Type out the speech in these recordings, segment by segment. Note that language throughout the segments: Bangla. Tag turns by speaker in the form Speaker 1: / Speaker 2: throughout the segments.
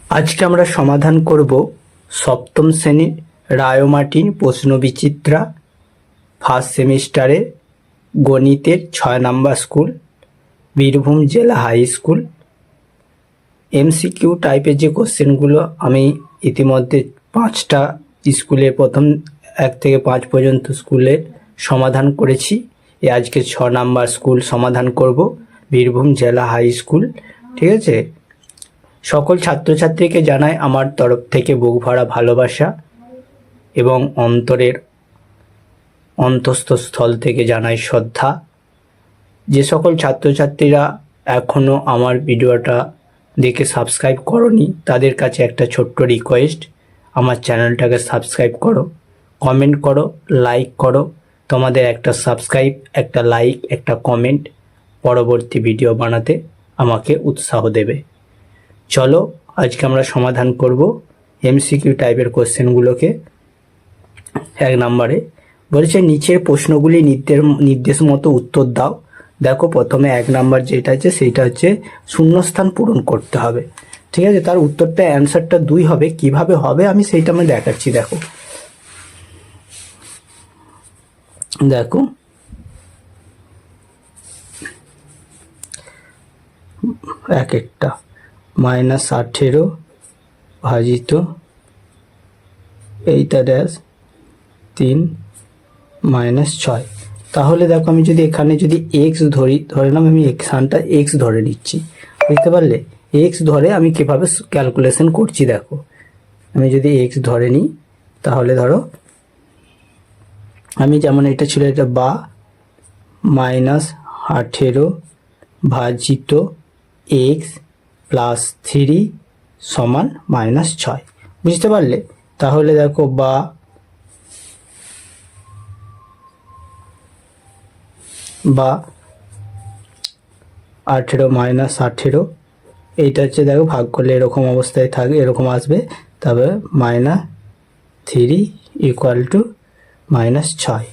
Speaker 1: আজকে আমরা সমাধান করব সপ্তম শ্রেণীর রায়মার্টিন প্রশ্নবিচিত্রা ফার্স্ট সেমিস্টারে গণিতের 6 নম্বর স্কুল বীরভূম জেলা হাই স্কুল। এমসিকিউ টাইপের যে কোশ্চেনগুলো আমি ইতিমধ্যে 5টা স্কুলের প্রথম 1 থেকে 5 পর্যন্ত স্কুলের সমাধান করেছি। আজকে 6 নম্বর স্কুল সমাধান করব, বীরভূম জেলা হাই স্কুল। ঠিক আছে, সকল ছাত্রছাত্রীকে জানাই আমার তরফ থেকে বুক ভরা ভালোবাসা এবং অন্তঃস্থ স্থল থেকে জানাই শ্রদ্ধা। যে সকল ছাত্রছাত্রীরা এখনও আমার ভিডিওটা দেখে সাবস্ক্রাইব করনি তাদের কাছে একটা ছোট্ট রিকোয়েস্ট, আমার চ্যানেলটাকে সাবস্ক্রাইব করো, কমেন্ট করো, লাইক করো। তোমাদের একটা সাবস্ক্রাইব, একটা লাইক, একটা কমেন্ট পরবর্তী ভিডিও বানাতে আমাকে উৎসাহ দেবে। চলো আজকে আমরা সমাধান করব এমসিকিউ টাইপের কোশ্চেনগুলোকে। 1 নম্বরে বলেছে নিচের প্রশ্নগুলি নির্দেশ মতো উত্তর দাও। দেখো প্রথমে 1 নম্বর যেটা আছে সেইটা হচ্ছে শূন্যস্থান পূরণ করতে হবে। ঠিক আছে, তার উত্তরটা অ্যান্সারটা 2 হবে। কিভাবে হবে আমি সেইটা আমি দেখাচ্ছি। দেখো এক একটা -18 ভাজিত এইটা ড্যাশ 3 -6। তাহলে দেখো আমি যদি এখানে যদি এক্স ধরে নাম, আমি এখানটা এক্স ধরে নিচ্ছি, বুঝতে পারলে? এক্স ধরে আমি কিভাবে ক্যালকুলেশন করছি দেখো। আমি যদি এক্স ধরে নিই তাহলে ধরো আমি যেমন এটা ছিল এটা বা -18 ভাজিত এক্স প্লাস 3 সমান -6, বুঝতে পারলে? তাহলে দেখো বা 18 -18 এইটা হচ্ছে দেখো ভাগ করলে এরকম অবস্থায় থাকে, এরকম আসবে। তবে -3 ইকুয়াল টু -6।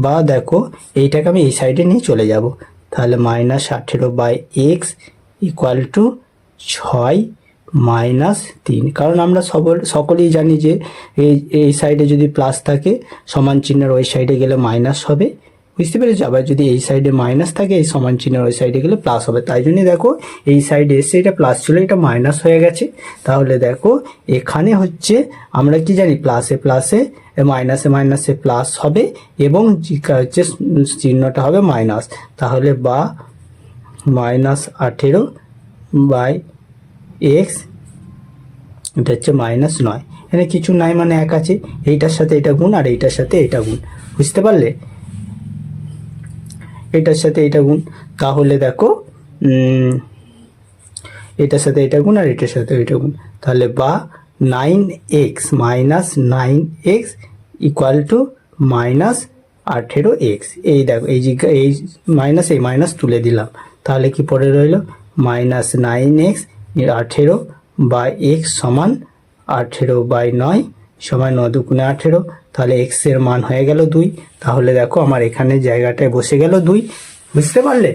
Speaker 1: বা দেখো এইটাকে আমি এই সাইডে নিয়ে চলে যাব, তাহলে -18 বাই এক্স ইকুয়াল টু 6 -3। কারণ আমরা সকলেই জানি যে এই সাইডে যদি প্লাস থাকে সমান চিহ্নের ওই সাইডে গেলে মাইনাস হবে, বুঝতে পেরেছো? আবার যদি এই সাইডে মাইনাস থাকে এই সমান চিহ্নের ওই সাইডে গেলে প্লাস হবে। তাই জন্যই দেখো এই সাইডে এসে এটা প্লাস ছিল, এটা মাইনাস হয়ে গেছে। তাহলে দেখো এখানে হচ্ছে আমরা কি জানি, প্লাসে প্লাসে মাইনাসে প্লাস হবে এবং হচ্ছে চিহ্নটা হবে মাইনাস। তাহলে বা -18 বাই এক্স এটা হচ্ছে -9। এখানে কিছু নাই মানে 1 আছে, এইটার সাথে এটা গুণ আর এইটার সাথে এটা গুণ, বুঝতে পারলে? এটার সাথে এটা গুণ, তাহলে দেখো এটার সাথে এটা গুণ আর এটার সাথে এটা গুণ, তাহলে বা 9x -9x equal to -18x। এই দেখো এই মাইনাস তুলে দিলাম, তাহলে কি পড়ে রইল -9x 18 বাই x সমান 18 বাই 9 সমান 9 দুগুণে 18। তাহলে x এর মান হয়ে গেল 2। তাহলে দেখো আমার এখানে জায়গাটায় বসে গেল 2, বুঝতে পারলে?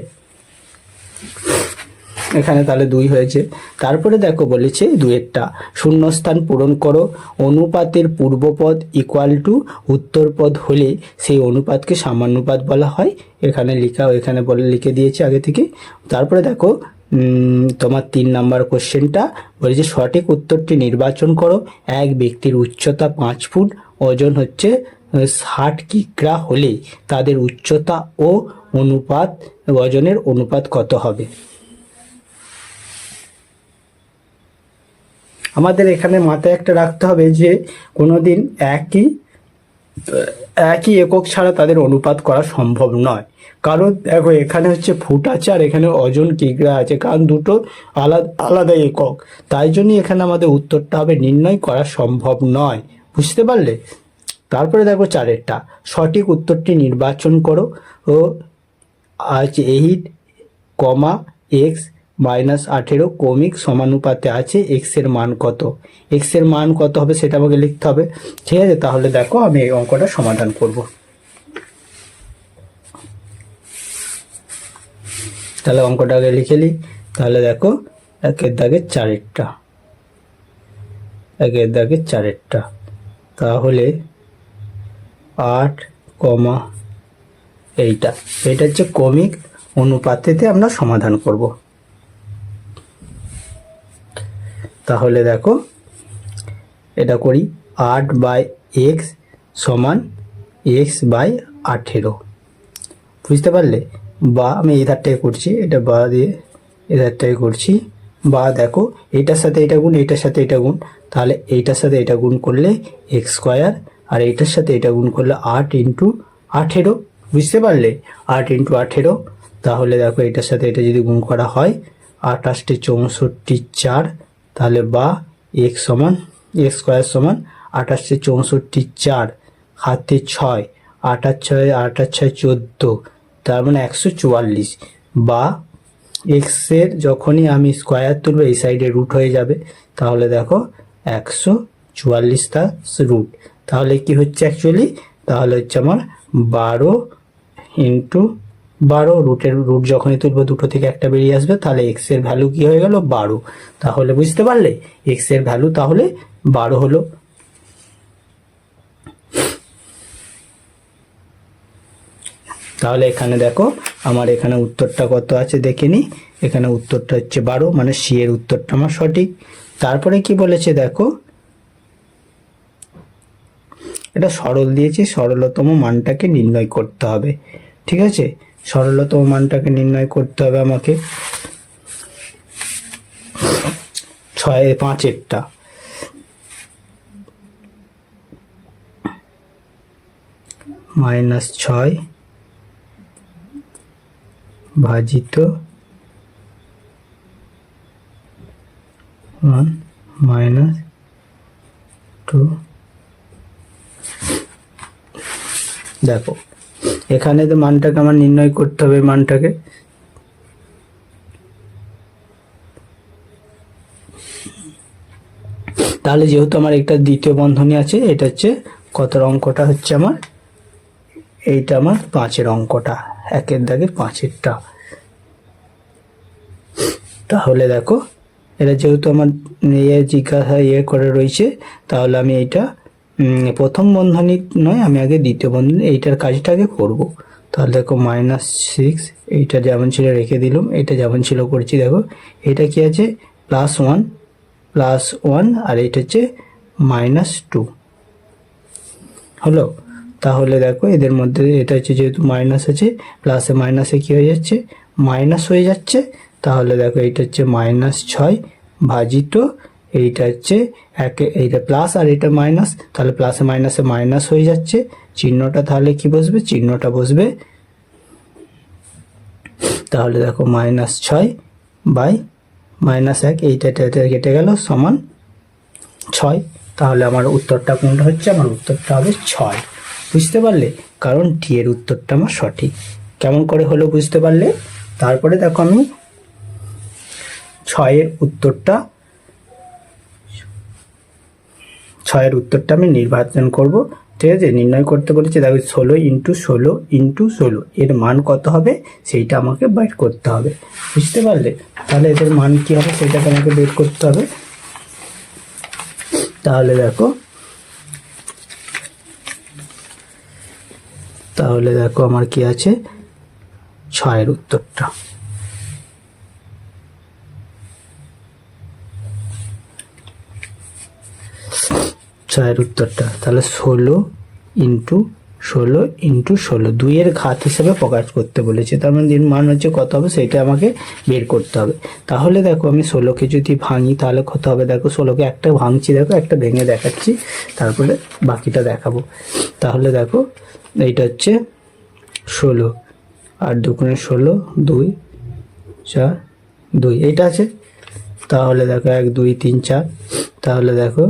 Speaker 1: এখানে তাহলে 2 হয়েছে। তারপরে দেখো বলেছে 2এরটা শূন্যস্থান পূরণ করো। অনুপাতের পূর্বপদ ইকুয়াল টু উত্তরপদ হলে সেই অনুপাতকে সামানুপাত বলা হয়। এখানে এখানে লিখে দিয়েছে আগে থেকে। তারপরে দেখো তোমার 3 নাম্বার কোশ্চেনটা বলেছে সঠিক উত্তরটি নির্বাচন করো। এক ব্যক্তির উচ্চতা 5 ফুট, ওজন হচ্ছে 60 কিগ্রা হলে তাদের উচ্চতা ও ওজনের অনুপাত কত হবে? আমাদের এখানে মাথায় একটা রাখতে হবে যে কোনোদিন একই একক ছাড়া তাদের অনুপাত করা সম্ভব নয়। কারণ দেখো এখানে হচ্ছে ফুট আছে আর এখানে ওজন কিগ্রা আছে, কারণ দুটো আলাদা আলাদা একক। তাই জন্যই এখানে আমাদের উত্তরটা হবে নির্ণয় করা সম্ভব নয়, বুঝতে পারলে? তারপরে দেখো 4এরটা সঠিক উত্তরটি নির্বাচন করো। ও আছে 8, x -18 কমিক সমানুপাতে আছে x এর মান কত? x এর মান কত হবে সেটা আমাকে লিখতে হবে। ঠিক আছে, তাহলে দেখো আমি এই অঙ্কটা সমাধান করব। তাহলে অঙ্কটাকে লিখে নিই। তাহলে দেখো 1 দাগের 4এরটা একের দাগে চারেরটা। তাহলে 8, এইটা হচ্ছে ক্রমিক অনুপাতেতে আমরা সমাধান করব। তাহলে দেখো এটা করি, 8/x সমান x/18। বুঝতে পারলে? বা আমি এই ধারটাই করছি, এটা বা দিয়ে এই ধারটাই করছি। বা দেখো এইটার সাথে এটা গুণ, এইটার সাথে এটা গুণ, তাহলে এইটার সাথে এটা গুণ করলে x², আর এইটার সাথে এটা গুণ করলে 8 × 18। বুঝতে পারলে? 8 × 18। তাহলে দেখো এটার সাথে এটা যদি গুণ করা হয় 28 × 64 4, তাহলে বা x² সমান 28 × 64 4, হাতে 6, 8 আর 6 14, তার মানে 144। বা x এর যখনই আমি স্কোয়ার তুলবো এই সাইডে রুট হয়ে যাবে, তাহলে দেখো 144 তার রুট। তাহলে কি হচ্ছে অ্যাকচুয়ালি? তাহলে হচ্ছে আমার 12 × 12, রুট যখনই তুলবো দুটো থেকে একটা বেরিয়ে আসবে, তাহলে x এর ভ্যালু কি হয়ে গেল? 12। তাহলে বুঝতে পারলে x এর ভ্যালু তাহলে 12 হলো। তাহলে এখানে দেখো আমার এখানে উত্তরটা কত আছে দেখে নি। এখানে উত্তরটা হচ্ছে 12, মানে সি এর উত্তরটা আমার সঠিক। তারপরে কি বলেছে দেখো, এটা সরল দিয়েছি, সরলতম মানটাকে নির্ণয় করতে হবে। ঠিক আছে, সরলতম মানটাকে নির্ণয় করতে হবে আমাকে। 5-এরটা, -6 ভাজিত 1 - 2। দেখো এখানে তো মানটাকে আমার নির্ণয় করতে হবে, মানটাকে। তাহলে যেহেতু আমার একটা দ্বিতীয় বন্ধনী আছে, এটা হচ্ছে কত অঙ্কটা হচ্ছে আমার, এইটা আমার 5-এর অঙ্কটা, 1-এর দাগের 5-এরটা। তাহলে দেখো এটা যেহেতু আমার জিজ্ঞাসা করে রয়েছে, তাহলে আমি এইটা প্রথম বন্ধনী নয়, আমি আগে দ্বিতীয় বন্ধনী এইটার কাজটা আগে করব। তাহলে দেখো -6, এইটা যেমন ছিল রেখে দিলাম, এটা যেমন ছিল করছি। দেখো এটা কি আছে? +1 আর এটা হচ্ছে -2 হলো। তাহলে দেখো এদের মধ্যে এটা হচ্ছে যেহেতু মাইনাস আছে, প্লাসে মাইনাসে কি হয়ে যাচ্ছে? মাইনাস হয়ে যাচ্ছে। তাহলে দেখো এইটা হচ্ছে -6 ভাজিত, এইটা হচ্ছে এইটা প্লাস আর এটা মাইনাস, তাহলে প্লাসে মাইনাসে মাইনাস হয়ে যাচ্ছে। চিহ্নটা তাহলে কি বসবে? চিহ্নটা বসবে, তাহলে দেখো -6/-1, এইটা কেটে গেল, সমান 6। তাহলে আমার উত্তরটা কোনটা হচ্ছে? আমার উত্তরটা হবে 6। বুঝতে পারলে? কারণ ডি এর উত্তরটা আমার সঠিক। কেমন করে হলো বুঝতে পারলে? তারপরে দেখো আমি 6-এর উত্তরটা আমি নির্বাচন করব। ঠিক আছে, নির্ণয় করতে বলেছে। দেখো 16 × 16 × 16 এর মান কত হবে সেইটা আমাকে বের করতে হবে। বুঝতে পারলে? তাহলে এদের মান কি হবে সেটাকে আমাকে বের করতে হবে। তাহলে দেখো আমার কি আছে, 6-এর উত্তরটা। তাহলে 16 × 16 × 16, 2-এর ঘাত হিসেবে প্রকাশ করতে বলেছে। তার মানে এর মান হচ্ছে কত হবে সেটা আমাকে বের করতে হবে। তাহলে দেখো আমি 16কে যদি ভাঙি তাহলে কত হবে? দেখো 16কে একটা ভাঙছি, দেখো একটা ভেঙে দেখাচ্ছি, তারপরে বাকিটা দেখাবো। তাহলে দেখো এইটা হচ্ছে 16, আর 2 × 16, 2 4 2, এইটা আছে। তাহলে দেখো 1 2 3 4, তাহলে দেখো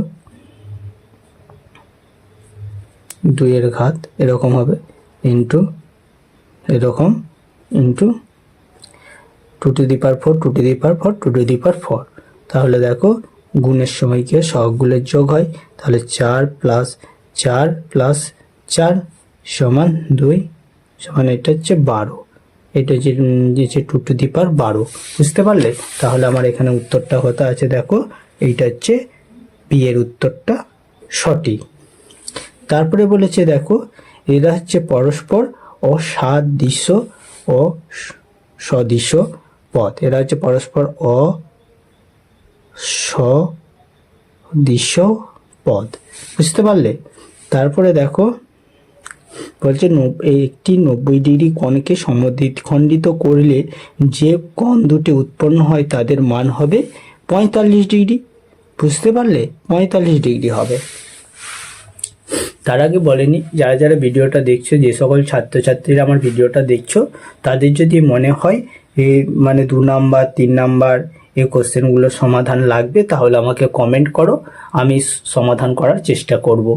Speaker 1: 2-এর ঘাত এরকম হবে, ইন্টু এরকম, ইন্টু 2^4 2^4 2^4। তাহলে দেখো গুণের সময় কি সহগগুলোর যোগ হয়, তাহলে 4 + 4 + 4 সমান 2 সমান এটা হচ্ছে 12। এটা হচ্ছে 2^12। বুঝতে পারলে? তাহলে আমার এখানে উত্তরটা হতে আছে, দেখো এইটা হচ্ছে বি এর উত্তরটা সঠিক। তারপরে বলেছে দেখো এরা হচ্ছে পরস্পর অসাদৃশ্য ও সদৃশ্য পদ। এরা হচ্ছে পরস্পর অসদৃশ্য পদ, বুঝতে পারলে? তারপরে দেখো বলছে একটি 90 ডিগ্রি কোণকে সমদ্বিখণ্ডিত করলে যে কোণ দুটি উৎপন্ন হয় তাদের মান হবে 45 ডিগ্রি, বুঝতে পারলে? 45 ডিগ্রি হবে। তার আগে বলেনি, যারা যারা ভিডিওটা দেখছো, যে সকল ছাত্রছাত্রীরা আমার ভিডিওটা দেখছো, তাদের যদি মনে হয় মানে 2 নাম্বার 3 নাম্বার এই কোশ্চেনগুলোর সমাধান লাগবে, তাহলে আমাকে কমেন্ট করো, আমি সমাধান করার চেষ্টা করব।